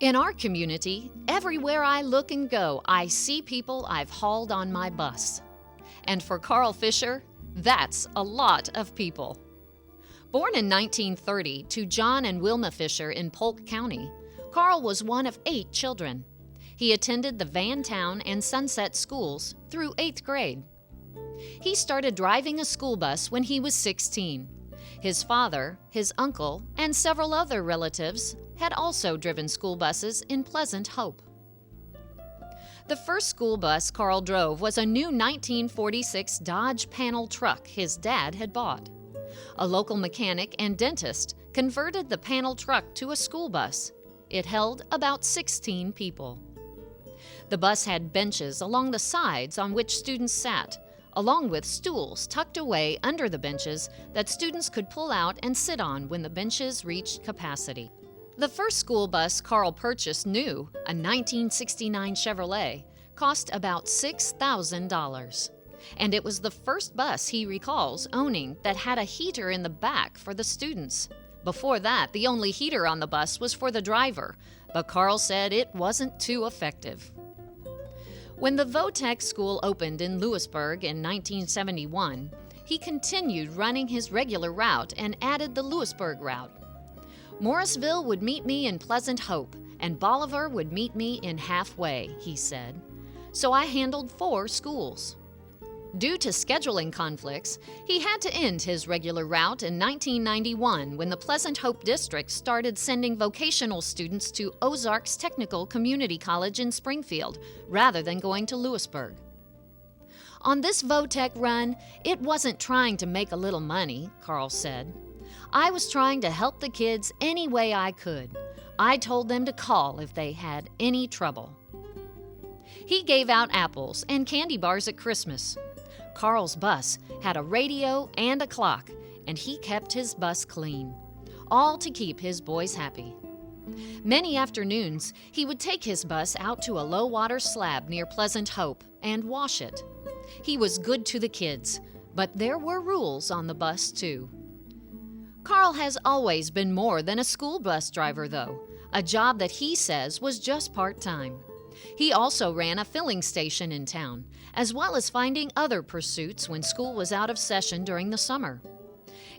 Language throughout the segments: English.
In our community, everywhere I look and go, I see people I've hauled on my bus. And for Carl Fisher, that's a lot of people. Born in 1930 to John and Wilma Fisher in Polk County, Carl was one of 8 children. He attended the Vantown and Sunset schools through 8th grade. He started driving a school bus when he was 16. His father, his uncle, and several other relatives had also driven school buses in Pleasant Hope. The first school bus Carl drove was a new 1946 Dodge panel truck his dad had bought. A local mechanic and dentist converted the panel truck to a school bus. It held about 16 people. The bus had benches along the sides on which students sat, along with stools tucked away under the benches that students could pull out and sit on when the benches reached capacity. The first school bus Carl purchased new, a 1969 Chevrolet, cost about $6,000. And it was the first bus he recalls owning that had a heater in the back for the students. Before that, the only heater on the bus was for the driver, but Carl said it wasn't too effective. When the Votech School opened in Lewisburg in 1971, he continued running his regular route and added the Lewisburg route. Morrisville would meet me in Pleasant Hope, and Bolivar would meet me in Halfway, he said. So I handled 4 schools. Due to scheduling conflicts, he had to end his regular route in 1991 when the Pleasant Hope District started sending vocational students to Ozarks Technical Community College in Springfield rather than going to Lewisburg. On this Votech run, it wasn't trying to make a little money, Carl said. I was trying to help the kids any way I could. I told them to call if they had any trouble. He gave out apples and candy bars at Christmas. Carl's bus had a radio and a clock, and he kept his bus clean, all to keep his boys happy. Many afternoons, he would take his bus out to a low-water slab near Pleasant Hope and wash it. He was good to the kids, but there were rules on the bus, too. Carl has always been more than a school bus driver, though, a job that he says was just part-time. He also ran a filling station in town, as well as finding other pursuits when school was out of session during the summer.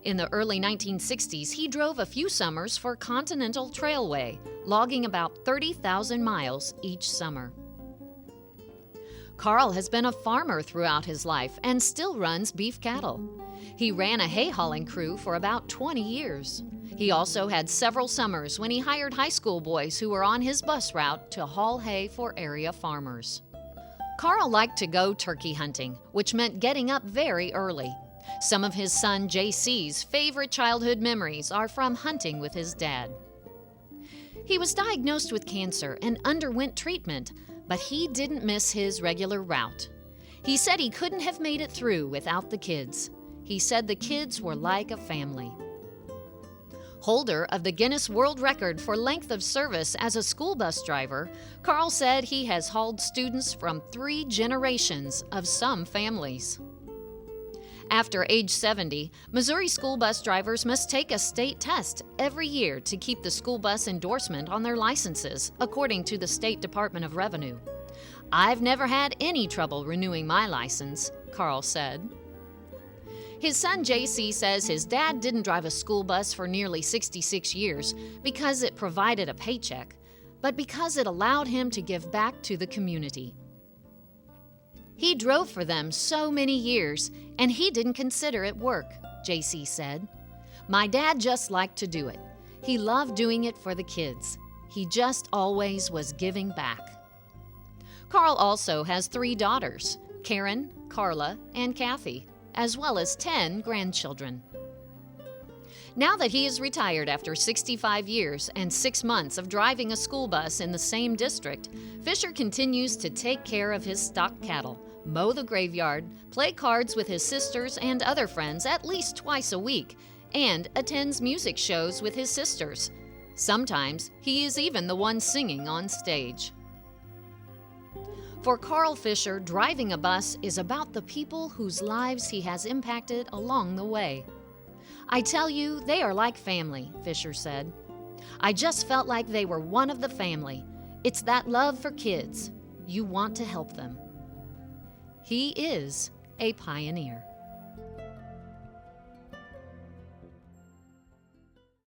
In the early 1960s, he drove a few summers for Continental Trailway, logging about 30,000 miles each summer. Carl has been a farmer throughout his life and still runs beef cattle. He ran a hay hauling crew for about 20 years. He also had several summers when he hired high school boys who were on his bus route to haul hay for area farmers. Carl liked to go turkey hunting, which meant getting up very early. Some of his son JC's favorite childhood memories are from hunting with his dad. He was diagnosed with cancer and underwent treatment, but he didn't miss his regular route. He said he couldn't have made it through without the kids. He said the kids were like a family. Holder of the Guinness World Record for length of service as a school bus driver, Carl said he has hauled students from 3 generations of some families. After age 70, Missouri school bus drivers must take a state test every year to keep the school bus endorsement on their licenses, according to the State Department of Revenue. I've never had any trouble renewing my license, Carl said. His son JC says his dad didn't drive a school bus for nearly 66 years because it provided a paycheck, but because it allowed him to give back to the community. He drove for them so many years, and he didn't consider it work, JC said. My dad just liked to do it. He loved doing it for the kids. He just always was giving back. Carl also has 3 daughters, Karen, Carla, and Kathy, as well as 10 grandchildren. Now that he is retired after 65 years and 6 months of driving a school bus in the same district, Fisher continues to take care of his stock cattle, mow the graveyard, play cards with his sisters and other friends at least twice a week, and attends music shows with his sisters. Sometimes he is even the one singing on stage. For Carl Fisher, driving a bus is about the people whose lives he has impacted along the way. I tell you, they are like family, Fisher said. I just felt like they were one of the family. It's that love for kids. You want to help them. He is a pioneer.